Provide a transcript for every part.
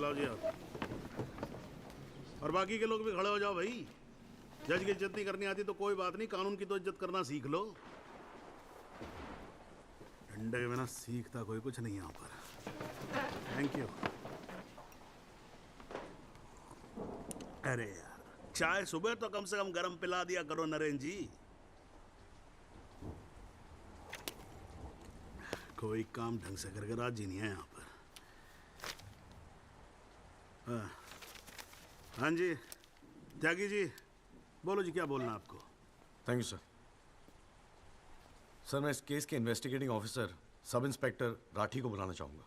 चलाओ जी आप। और बाकी के लोग भी खड़े हो जाओ भाई। जज की इज्जत नहीं करनी आती तो कोई बात नहीं, कानून की तो इज्जत करना सीख लो। डंडे के बिना सीखता कोई कुछ नहीं यहाँ पर। Thank you. अरे यार, चाय सुबह तो कम से कम गर्म पिला दिया करो नरेंद्र जी। कोई काम ढंग से करके राजी नहीं है यहाँ पर। हाँ जी त्यागी जी, बोलो जी, क्या बोलना आपको? Thank you sir. सर, मैं इस केस के investigating officer sub inspector Rathi को बुलाना चाहूँगा।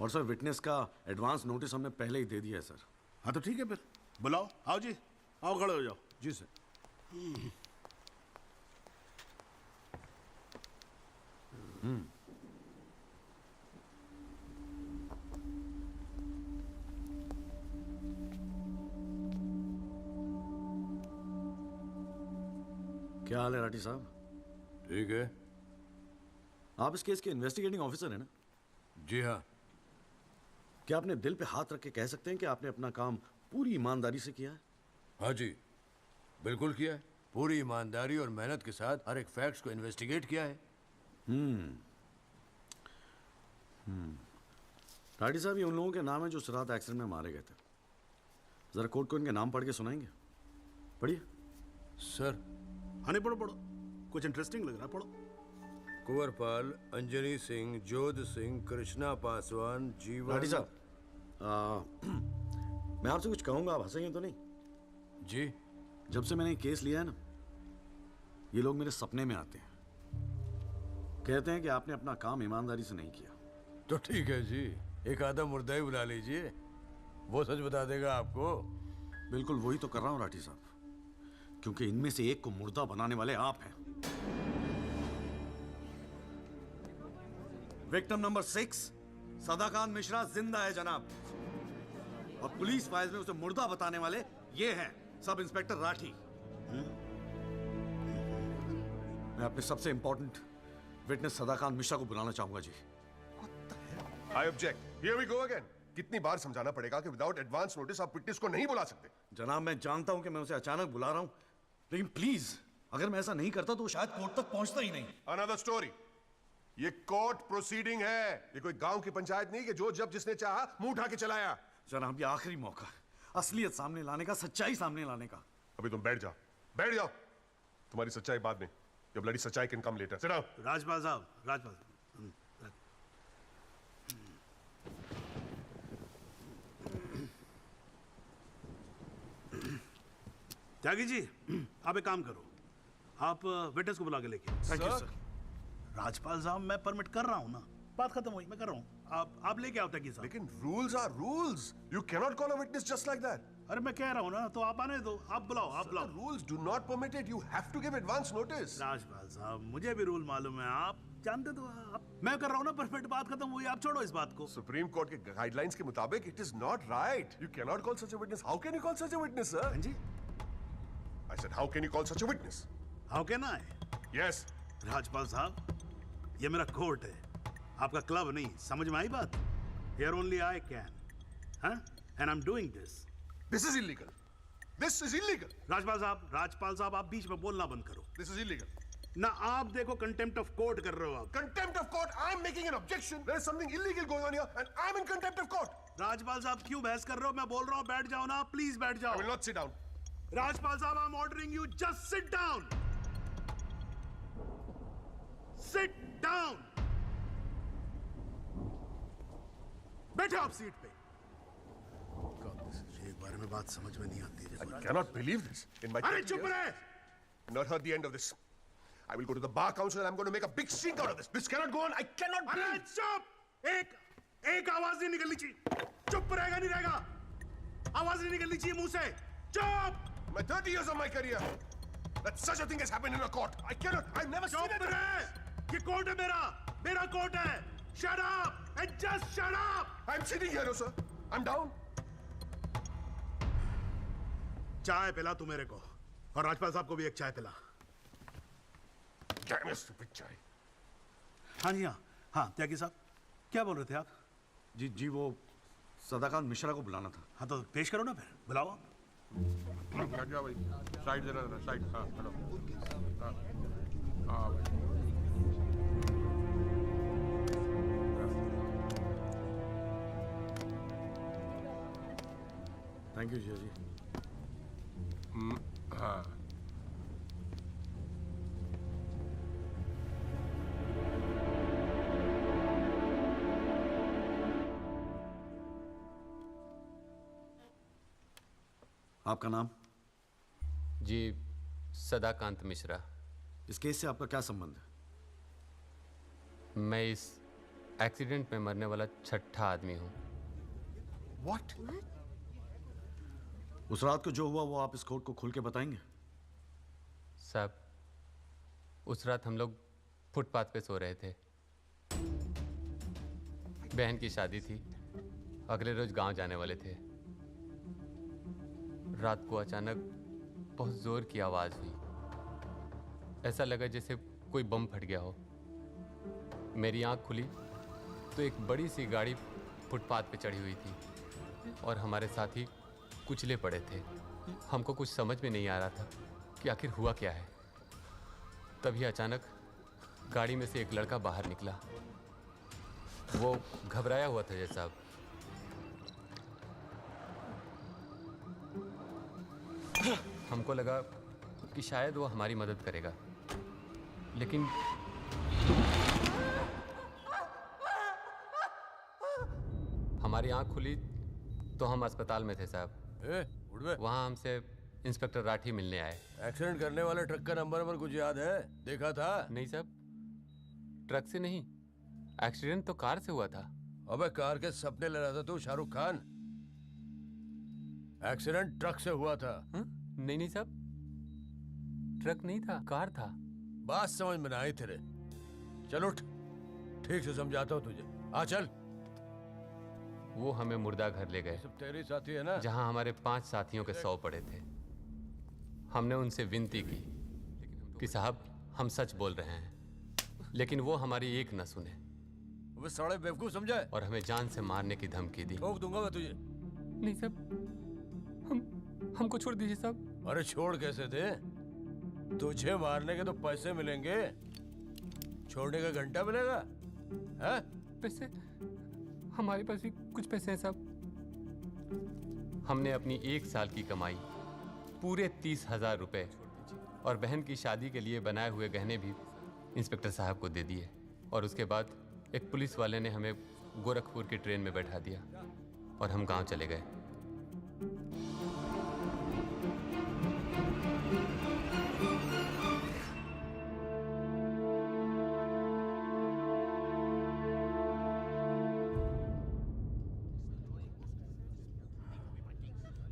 और सर, विटनेस का एडवांस नोटिस हमने पहले ही दे दिया है सर। हाँ तो ठीक है, फिर बुलाओ। आओ जी, आओ खड़े हो जाओ। जी सर। क्या हाल है राठी साहब? ठीक है। आप इस केस के इन्वेस्टिगेटिंग ऑफिसर हैं ना? जी हाँ। क्या आपने दिल पे हाथ रख के कह सकते हैं कि आपने अपना काम पूरी ईमानदारी से किया है? हाँ जी, बिल्कुल किया है। पूरी ईमानदारी और मेहनत के साथ हर एक फैक्ट्स को इन्वेस्टिगेट किया है। राठी साहब, ये उन लोगों के नाम है जो उस रात एक्सीडेंट में मारे गए थे। जरा कोर्ट को इनके नाम पढ़ के सुनाएंगे? पढ़िए। सर, हाँ नहीं, पढ़ो पढ़ो, कुछ इंटरेस्टिंग लग रहा है, पढ़ो। कुंवरपाल, अंजनी सिंह, जोध सिंह, कृष्णा पासवान, जीवन। राठी साहब, मैं आपसे कुछ कहूंगा, आप हंसेंगे तो नहीं? जी। जब से मैंने ये केस लिया है ना, ये लोग मेरे सपने में आते हैं। कहते हैं कि आपने अपना काम ईमानदारी से नहीं किया। तो ठीक है जी, एक आधा मुर्दा ही बुला लीजिए, वो सच बता देगा आपको। बिल्कुल वही तो कर रहा हूं राठी साहब, क्योंकि इनमें से एक को मुर्दा बनाने वाले आप हैं। विक्टिम नंबर 6 सदाकांत मिश्रा जिंदा है जनाब, और पुलिस फाइल्स में उसे मुर्दा बताने वाले ये हैं सब इंस्पेक्टर राठी। मैं अपने सबसे इंपॉर्टेंट विटनेस सदाकांत मिश्रा को बुलाना चाहूंगा जी। I object. Here we go again. कितनी बार समझाना पड़ेगा कि विदाउट एडवांस नोटिस आप विटनेस को नहीं बुला सकते? जनाब, मैं जानता हूं कि मैं उसे अचानक बुला रहा हूं, लेकिन प्लीज अगर मैं ऐसा नहीं करता तो वो शायद कोर्ट तक पहुंचता ही नहीं। Another story. ये कोर्ट प्रोसीडिंग है, ये कोई गांव की पंचायत नहीं कि जो जब जिसने चाहा मुंह उठा के चलाया। जनाब, ये आखिरी मौका है असलियत सामने लाने का, सच्चाई सामने लाने का। अभी तुम बैठ जाओ, बैठ जाओ। तुम्हारी सच्चाई बाद में, your bloody सच्चाई can come later. Sit down. Rajpal साहब, राजपाल साहब। त्यागी जी, आप एक काम करो, आप विटनेस को बुला के लेके। Thank you sir. राजपाल साहब, मैं परमिट कर रहा हूँ ना, बात खत्म हुई, मैं कर रहा हूँ। आप लेके आओ त्यागी साहब। लेकिन rules are rules. You cannot call a witness just like that. अरे मैं कह रहा हूँ ना, तो आप आने दो, आप बुलाओ, आप The बुलाओ। rules do not permit it. You have to give advance notice. Rajpal साहब, मुझे भी रूल मालूम है, आप जानते तो आप। मैं कर रहा हूँ ना परमिट, बात खत्म हुई, आप छोड़ो इस बात को। Supreme Court के guidelines के मुताबिक it is not right. You cannot call such a witness. How can you call such a witness, sir? हाँ जी, I said, how can you call such a witness? How can I? Yes. Rajpal साहब, ये मेरा court है, आपका club नहीं, समझ में आई बात? Here only I can, हाँ? And I'm doing this. This is illegal. This is illegal. Rajpal साहब, आप बीच में बोलना बंद करो। This is illegal. ना आप देखो कंटेम्प्ट ऑफ कोर्ट कर रहे हो आप। Contempt of court. I'm making an objection. There is something illegal going on here, and I'm in contempt of court. Rajpal साहब क्यों बहस कर रहे हो? मैं बोल रहा हूँ बैठ जाओ ना, प्लीज बैठ I जाओ। will not sit down. Rajpal साहब, I'm ordering you, just sit down. Sit down. बैठो आप सीट पे। एक बार में बात समझ में नहीं आती है। I cannot believe this. In my अरे 30 चुप years, रहे। not heard the end of this. I will go to the bar council and I'm going to make a big stink out of this. This cannot go on. I cannot अरे breathe. चुप, एक आवाज नहीं निकलनी चाहिए। चुप रहेगा नहीं रहेगा, आवाज नहीं निकलनी चाहिए मुंह से। चुप। My 30 years of my career, that such a thing has happened in a court. I cannot. I've never seen चुप it. रहे। ये कोर्ट है मेरा कोर्ट है। Shut up and just shut up. I'm sitting here, no, sir. I'm down. चाय पिला तू मेरे को, और राजपाल साहब को भी एक चाय पिला। Damn you, stupid chai. हाँ जी, हाँ त्यागी साहब, क्या बोल रहे थे आप? जी वो सदाकांत मिश्रा को बुलाना था। हाँ तो पेश करो ना, फिर बुलाओ आप। हट जाओ भाई, साइड जरा जरा साइड। हाँ हेलो। हाँ हाँ भाई। थैंक यू जिया जी। हाँ आपका नाम? जी, सदाकांत मिश्रा। इस केस से आपका क्या संबंध है? मैं इस एक्सीडेंट में मरने वाला छठा आदमी हूँ। व्हाट? उस रात को जो हुआ वो आप इस कोर्ट को खुल के बताएंगे? साहब, उस रात हम लोग फुटपाथ पे सो रहे थे। बहन की शादी थी, अगले रोज गांव जाने वाले थे। रात को अचानक बहुत जोर की आवाज हुई। ऐसा लगा जैसे कोई बम फट गया हो। मेरी आंख खुली तो एक बड़ी सी गाड़ी फुटपाथ पे चढ़ी हुई थी और हमारे साथी कुचले पड़े थे। हमको कुछ समझ में नहीं आ रहा था कि आखिर हुआ क्या है। तभी अचानक गाड़ी में से एक लड़का बाहर निकला। वो घबराया हुआ था जैसा। हमको लगा कि शायद वो हमारी मदद करेगा, लेकिन हमारी आंख खुली तो हम अस्पताल में थे साहब। उठ बे। वहाँ हमसे इंस्पेक्टर राठी मिलने आए। एक्सीडेंट करने वाले ट्रक का नंबर कुछ याद है? देखा था? नहीं साहब, ट्रक से नहीं, एक्सीडेंट तो कार से हुआ था। अबे कार के सपने ले रहा था तू, शाहरुख खान। एक्सीडेंट ट्रक से हुआ था। नहीं नहीं साहब, ट्रक नहीं था, कार था। बात समझ में ना आई तेरे। चल उठ, ठीक से समझाता हूँ तुझे। आ चल। वो हमें मुर्दा घर ले गए, सब तेरे साथी है ना? जहां हमारे 5 साथियों के 100 पड़े थे। हमने उनसे विनती की कि साहब हम सच बोल रहे हैं, लेकिन वो हमारी एक न सुने वो साले बेवकूफ समझा है और हमें जान से मारने की धमकी दी। ठोक दूंगा मैं तुझे। नहीं साहब, हमको छोड़ दीजिए साहब। अरे छोड़ कैसे दे? तुझे मारने के तो पैसे मिलेंगे, छोड़ने का घंटा मिलेगा? हैं? पैसे? हमारे पास भी कुछ पैसे हैं साहब। हमने अपनी 1 साल की कमाई पूरे 30,000 रुपए और बहन की शादी के लिए बनाए हुए गहने भी इंस्पेक्टर साहब को दे दिए। और उसके बाद एक पुलिस वाले ने हमें गोरखपुर की ट्रेन में बैठा दिया और हम गांव चले गए।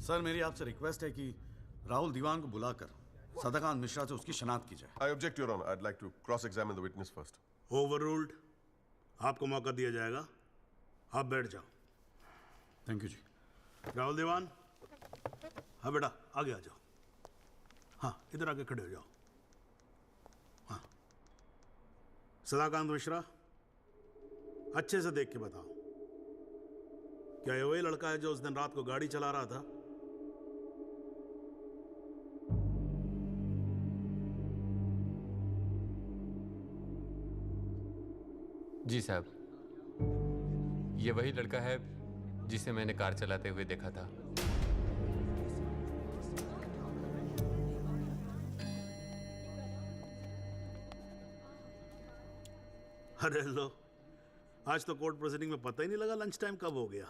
सर, मेरी आपसे रिक्वेस्ट है कि राहुल दीवान को बुलाकर सदाकांत मिश्रा से उसकी शनाख्त की जाए। I object, Your Honor. I'd like to cross-examine the witness first. Overruled. आपको मौका दिया जाएगा, आप बैठ जाओ। थैंक यू जी। राहुल दीवान, हाँ बेटा आगे आ जाओ। हाँ इधर आके खड़े हो जाओ। हाँ सदाकांत मिश्रा, अच्छे से देख के बताओ, क्या ये वही लड़का है जो उस दिन रात को गाड़ी चला रहा था? जी साहब, ये वही लड़का है जिसे मैंने कार चलाते हुए देखा था। अरे लो, आज तो कोर्ट प्रोसीडिंग में पता ही नहीं लगा लंच टाइम कब हो गया।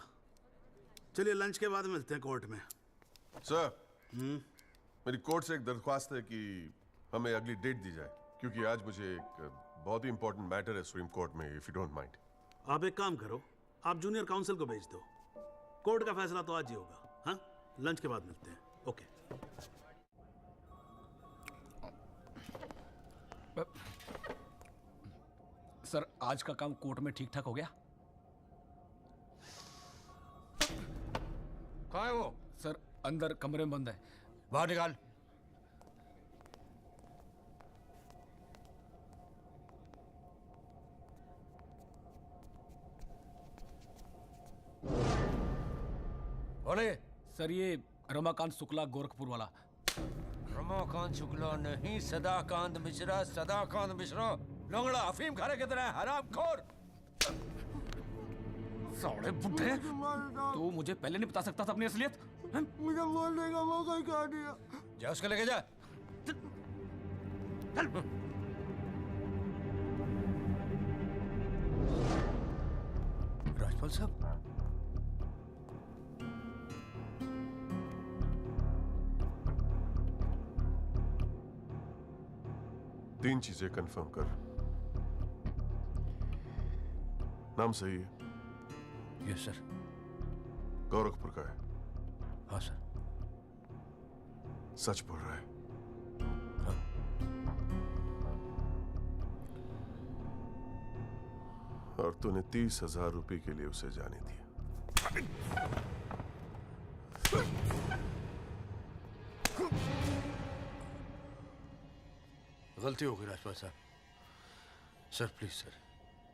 चलिए लंच के बाद मिलते हैं कोर्ट में। सर, मेरी कोर्ट से एक दरख्वास्त है कि हमें अगली डेट दी जाए, क्योंकि आज मुझे एक बहुत ही इंपॉर्टेंट मैटर है सुप्रीम कोर्ट में, इफ यू डोंट माइंड। आप एक काम करो, आप जूनियर काउंसिल को भेज दो। कोर्ट का फैसला तो आज ही होगा। हाँ, लंच के बाद मिलते हैं। ओके। सर, आज का काम कोर्ट में ठीक ठाक हो गया? कहाँ है वो? सर, अंदर कमरे में बंद है। बाहर निकाल। कौन है ये? सर ये रमाकांत शुक्ला गोरखपुर वाला। रमाकांत शुक्ला नहीं, सदाकांत मिश्रा। सदाकांत मिश्रा लंगड़ा अफीम खाने की तरह हरामखोर। साले बुड्ढे, तो मुझे पहले नहीं बता सकता था अपनी असलियत? हैं? मुझे बोलने का मौका ही कहा दिया। जा उसको लेके जा। राजपाल साहब, तीन चीजें कंफर्म कर। नाम सही है? Yes sir. गोरखपुर का है? हाँ सर। सच बोल रहा है? हाँ। और तूने 30,000 रुपए के लिए उसे जाने दिया। गलती हो गई राजपाल साहब। Sir please sir.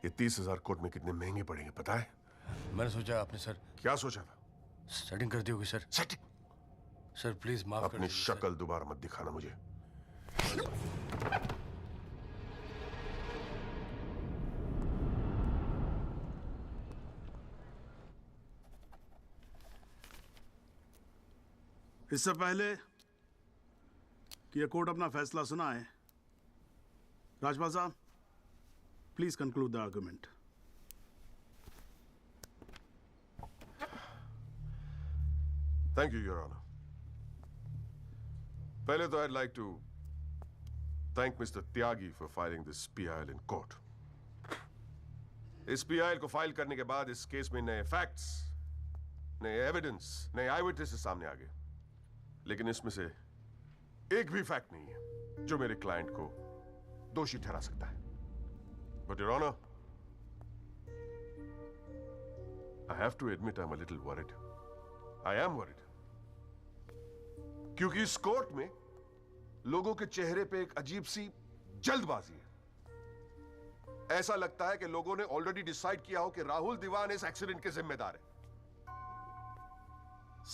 ये 30,000 कोर्ट में कितने महंगे पड़ेंगे पता है? मैंने सोचा आपने सर क्या सोचा था? सेटिंग कर दी होगी सर। सेटिंग? सर प्लीज माफ कर अपनी दीजिए सर। शक्ल दोबारा मत दिखाना मुझे। इससे पहले कि यह कोर्ट अपना फैसला सुनाए, राजपाल साहब please conclude the argument. Thank you your honour. पहले तो I'd like to thank Mr. Tyagi for filing this PIL in court. इस PIL को फाइल करने के बाद इस केस में नए फैक्ट्स, नए एविडेंस, नए आई विटनेसेस सामने आ गए, लेकिन इसमें से एक भी फैक्ट नहीं है जो मेरे क्लाइंट को दोषी ठहरा सकता है। But your honor, I have to admit I'm a little worried. I am worried. क्योंकि इस कोर्ट में लोगों के चेहरे पे एक अजीब सी जल्दबाजी है। ऐसा लगता है कि लोगों ने ऑलरेडी डिसाइड किया हो कि राहुल दीवान इस एक्सीडेंट के जिम्मेदार है।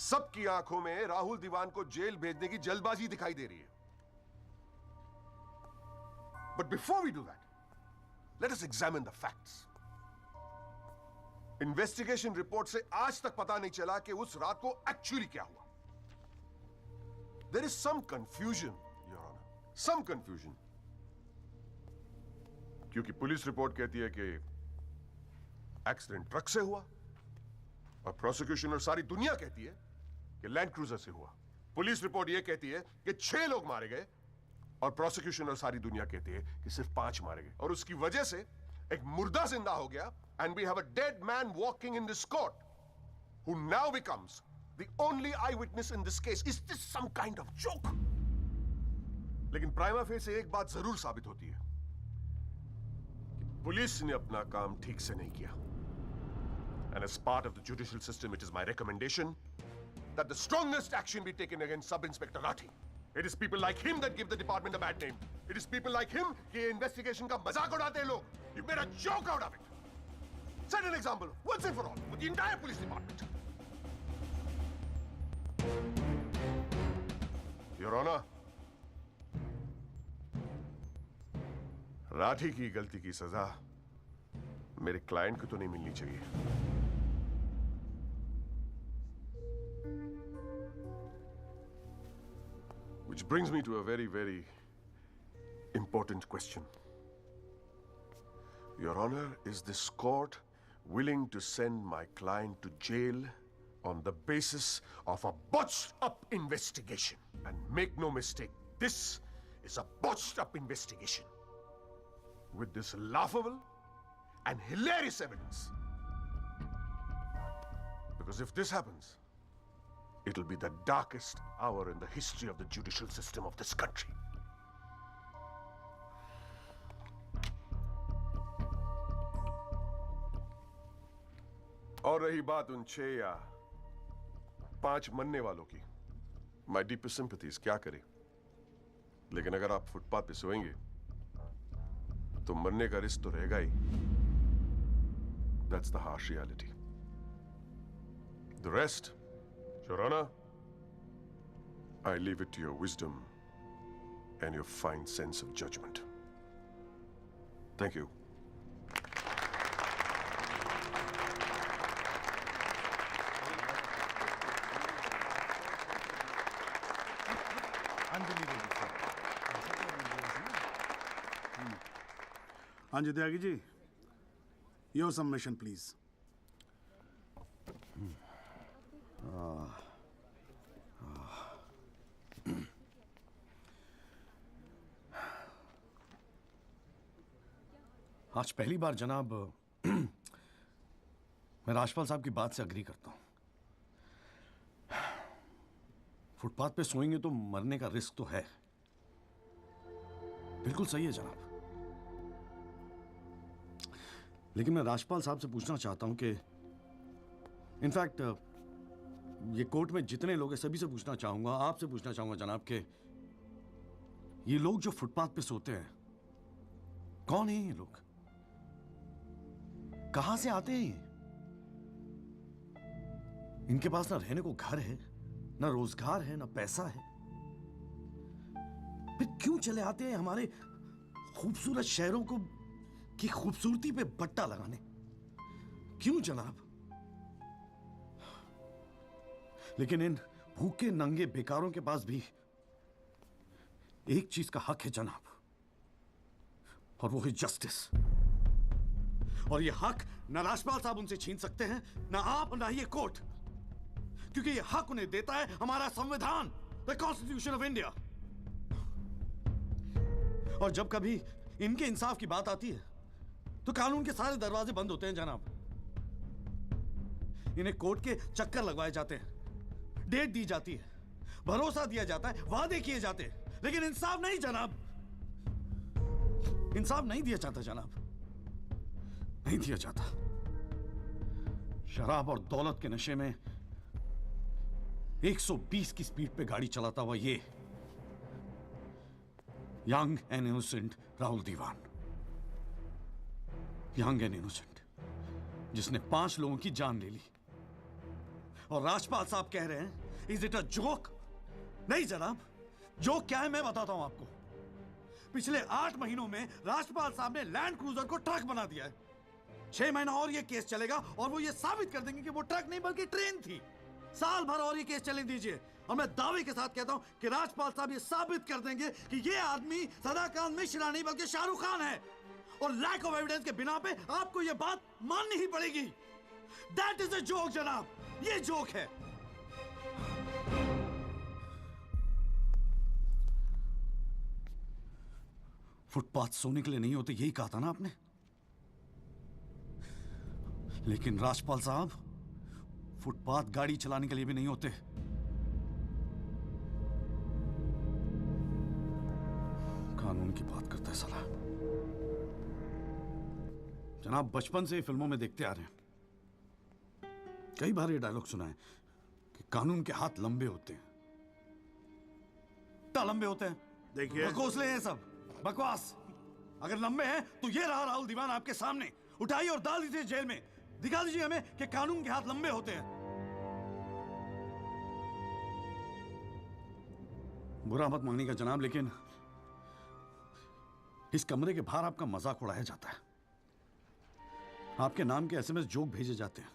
सबकी आंखों में राहुल दीवान को जेल भेजने की जल्दबाजी दिखाई दे रही है। But before we do that, let us examine the facts. Investigation report से आज तक पता नहीं चला कि उस रात को एक्चुअली क्या हुआ। There is some confusion, Your Honor. Some confusion. क्योंकि पुलिस रिपोर्ट कहती है कि एक्सीडेंट ट्रक से हुआ और प्रोसिक्यूशन और सारी दुनिया कहती है कि लैंड क्रूजर से हुआ। पुलिस रिपोर्ट यह कहती है कि 6 लोग मारे गए और प्रोसिक्यूशन और सारी दुनिया कहती है कि सिर्फ 5 मारे गए, और उसकी वजह से एक मुर्दा जिंदा हो गया। And we have a dead man walking in this court who now becomes the only eyewitness in this case. Is this some kind of joke? लेकिन प्राइमा फेस से एक बात जरूर साबित होती है कि पुलिस ने अपना काम ठीक से नहीं किया। And as part of the judicial system, it is my recommendation that the strongest action be taken against Sub-Inspector Rathi. It is people like him that give the department a bad name. It is people like him कि investigation का मजाक उड़ाते हैं लोग. You made a joke out of it. Set an example once and for all with the entire police department. Your Honor, Rathi की गलती की सजा मेरे क्लाइंट को तो नहीं मिलनी चाहिए। Which brings me to a very, very important question. Your Honor, is this court willing to send my client to jail on the basis of a botched-up investigation? And make no mistake, this is a botched-up investigation with this laughable and hilarious evidence. Because if this happens, it'll be the darkest hour in the history of the judicial system of this country. और रही बात उन 6 या 5 मरने वालों की, my deepest sympathies, क्या करें? लेकिन अगर आप फुटपाथ पे सोएंगे तो मरने का रिस्क तो रहेगा ही. That's the harsh reality. The rest Your Honor, I leave it to your wisdom and your fine sense of judgment. Thank you. हाँ जी Tyagi ji, your submission please. आज पहली बार जनाब मैं राजपाल साहब की बात से अग्री करता हूं। फुटपाथ पे सोएंगे तो मरने का रिस्क तो है, बिल्कुल सही है जनाब। लेकिन मैं राजपाल साहब से पूछना चाहता हूं कि इनफैक्ट ये कोर्ट में जितने लोग हैं सभी से पूछना चाहूंगा, आपसे पूछना चाहूंगा जनाब के ये लोग जो फुटपाथ पे सोते हैं कौन है? ये लोग कहां से आते हैं? ये इनके पास ना रहने को घर है, ना रोजगार है, ना पैसा है, फिर क्यों चले आते हैं हमारे खूबसूरत शहरों को की खूबसूरती पे बट्टा लगाने? क्यों जनाब? लेकिन इन भूखे नंगे बेकारों के पास भी एक चीज का हक है जनाब, और वो है जस्टिस। और ये हक ना राजपाल साहब उनसे छीन सकते हैं, ना आप, ना ये कोर्ट, क्योंकि ये हक उन्हें देता है हमारा संविधान, द कॉन्स्टिट्यूशन ऑफ इंडिया। और जब कभी इनके इंसाफ की बात आती है तो कानून के सारे दरवाजे बंद होते हैं जनाब। इन्हें कोर्ट के चक्कर लगवाए जाते हैं, डेट दी जाती है, भरोसा दिया जाता है, वादे किए जाते हैं, लेकिन इंसाफ नहीं जनाब। इंसाफ नहीं दिया जाता जनाब, नहीं दिया जाता। शराब और दौलत के नशे में 120 की स्पीड पे गाड़ी चलाता हुआ ये young and innocent Rahul Diwan, young and innocent, जिसने 5 लोगों की जान ले ली। और राजपाल साहब कह रहे हैं इज इट अ जोक? नहीं जनाब, जोक क्या है मैं बताता हूं आपको। पिछले 8 महीनों में राजपाल साहब ने लैंड क्रूजर को ट्रक बना दिया है। 6 महीना और ये केस चलेगा और वो ये साबित कर देंगे कि वो ट्रक नहीं बल्कि ट्रेन थी। साल भर और ये केस चलने दीजिए और मैं दावे के साथ कहता हूं कि राजपाल साहब ये साबित कर देंगे कि ये आदमी सदाकांत मिश्रा नहीं बल्कि शाहरुख खान है। और लैक ऑफ एविडेंस के बिना पे आपको ये बात माननी ही पड़ेगी। दैट इज अ जोक जनाब, ये जोक है। फुटपाथ सोने के लिए नहीं होते, यही कहा था ना आपने। लेकिन राजपाल साहब फुटपाथ गाड़ी चलाने के लिए भी नहीं होते। कानून की बात करता है साला। जनाब बचपन से फिल्मों में देखते आ रहे हैं, कई बार ये डायलॉग सुना है कि कानून के हाथ लंबे होते हैं। क्या लंबे होते हैं? देखिए बकौसले हैं सब, बकवास। अगर लंबे हैं तो ये रहा राहुल दीवान आपके सामने, उठाइए और डाल दीजिए जेल में। दिखा दीजिए हमें कि कानून के हाथ लंबे होते हैं। बुरा मत मानिएगा जनाब, लेकिन इस कमरे के बाहर आपका मजाक उड़ाया जाता है। आपके नाम के एसएमएस जोक भेजे जाते हैं,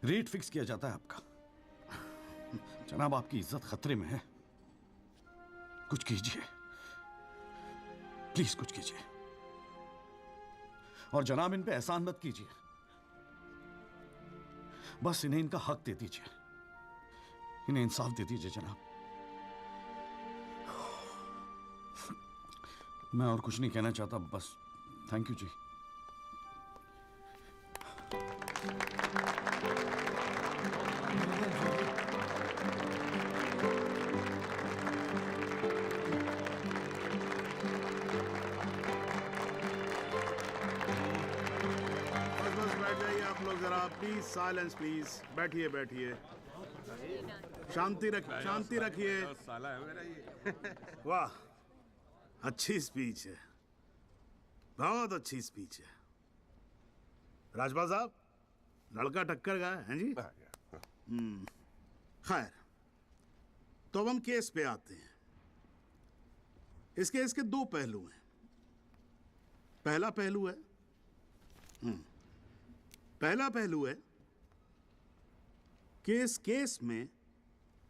रेट फिक्स किया जाता है आपका। जनाब आपकी इज्जत खतरे में है, कुछ कीजिए प्लीज, कुछ कीजिए। और जनाब इन पे एहसान मत कीजिए, बस इन्हें इनका हक दे दीजिए, इन्हें इंसाफ दे दीजिए जनाब। मैं और कुछ नहीं कहना चाहता, बस थैंक यू जी। बस बैठ जाइए आप लोग जरा, प्लीज साइलेंस प्लीज। बैठिए बैठिए, शांति रखिए। वाह, अच्छी स्पीच है, बहुत अच्छी स्पीच है। राजपाल साहब, लड़का टक्कर का है जी। खैर, तो अब हम केस पे आते हैं। इस केस के दो पहलू हैं। पहला पहलू है कि इस केस में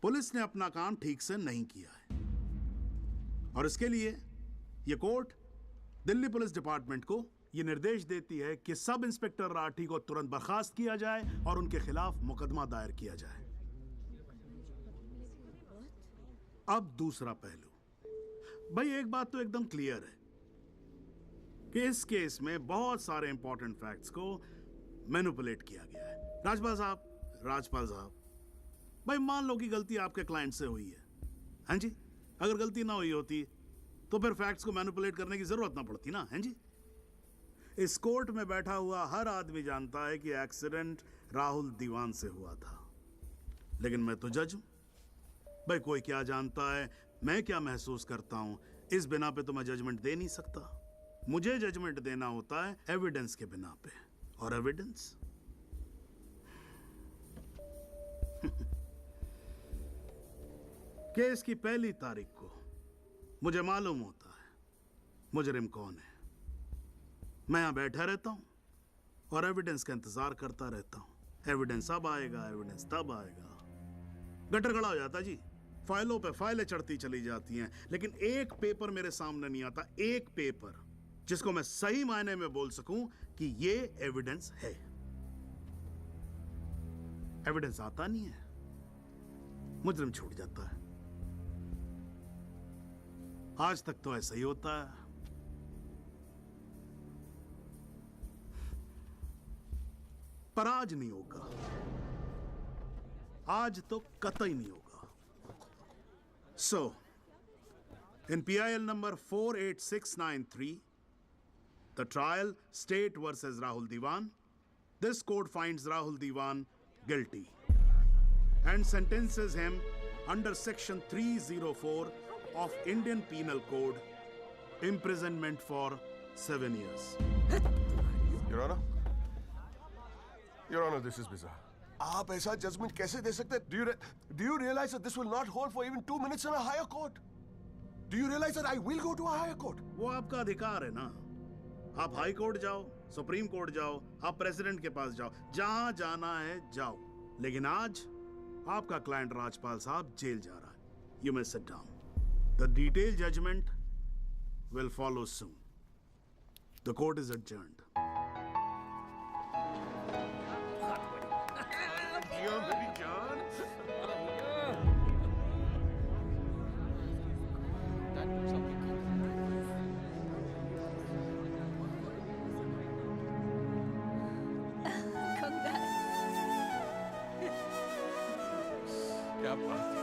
पुलिस ने अपना काम ठीक से नहीं किया है, और इसके लिए यह कोर्ट दिल्ली पुलिस डिपार्टमेंट को यह निर्देश देती है कि सब इंस्पेक्टर राठी को तुरंत बर्खास्त किया जाए और उनके खिलाफ मुकदमा दायर किया जाए। अब दूसरा पहलू, भाई एक बात तो एकदम क्लियर है कि इस केस में बहुत सारे इंपॉर्टेंट फैक्ट्स को मैनिपुलेट किया गया है। राजपाल साहब, भाई मान लो कि गलती आपके क्लाइंट से हुई है, हैं जी? अगर गलती ना हुई होती तो फिर फैक्ट्स को मैनिपुलेट करने की जरूरत ना पड़ती ना, हैं जी? इस कोर्ट में बैठा हुआ हर आदमी जानता है कि एक्सीडेंट राहुल दीवान से हुआ था, लेकिन मैं तो जज हूं। भाई कोई क्या जानता है, मैं क्या महसूस करता हूं, इस बिना पे तो मैं जजमेंट दे नहीं सकता। मुझे जजमेंट देना होता है एविडेंस के बिना पे, और एविडेंस केस की पहली तारीख को मुझे मालूम होता है मुजरिम कौन है। मैं यहां बैठा रहता हूं और एविडेंस का इंतजार करता रहता हूं। एविडेंस अब आएगा, एविडेंस तब आएगा। गटर खड़ा हो जाता जी, फाइलों पे फाइलें चढ़ती चली जाती हैं, लेकिन एक पेपर मेरे सामने नहीं आता, एक पेपर जिसको मैं सही मायने में बोल सकूं कि ये एविडेंस है। एविडेंस आता नहीं है, मुजरिम छूट जाता है। आज तक तो ऐसा ही होता है। पर आज नहीं होगा, आज तो कतई नहीं होगा। So, in PIL number 48693, the trial State versus Rahul Diwan, this court finds Rahul Diwan guilty and sentences him under section 304 of Indian Penal Code, imprisonment for 7 years. Your Honor, this is bizarre. आप ऐसा judgement कैसे दे सकते हैं? Do you realize that this will not hold for even 2 minutes in a higher court? Do you realize that I will go to a higher court? वो आपका अधिकार है ना। आप हाई कोर्ट जाओ, सुप्रीम कोर्ट जाओ, आप प्रेसिडेंट के पास जाओ, जहां जाना है जाओ। लेकिन आज आपका क्लाइंट राजपाल साहब जेल जा रहा है। You may sit down. The detailed judgment will follow soon. The court is adjourned. क्या बात है।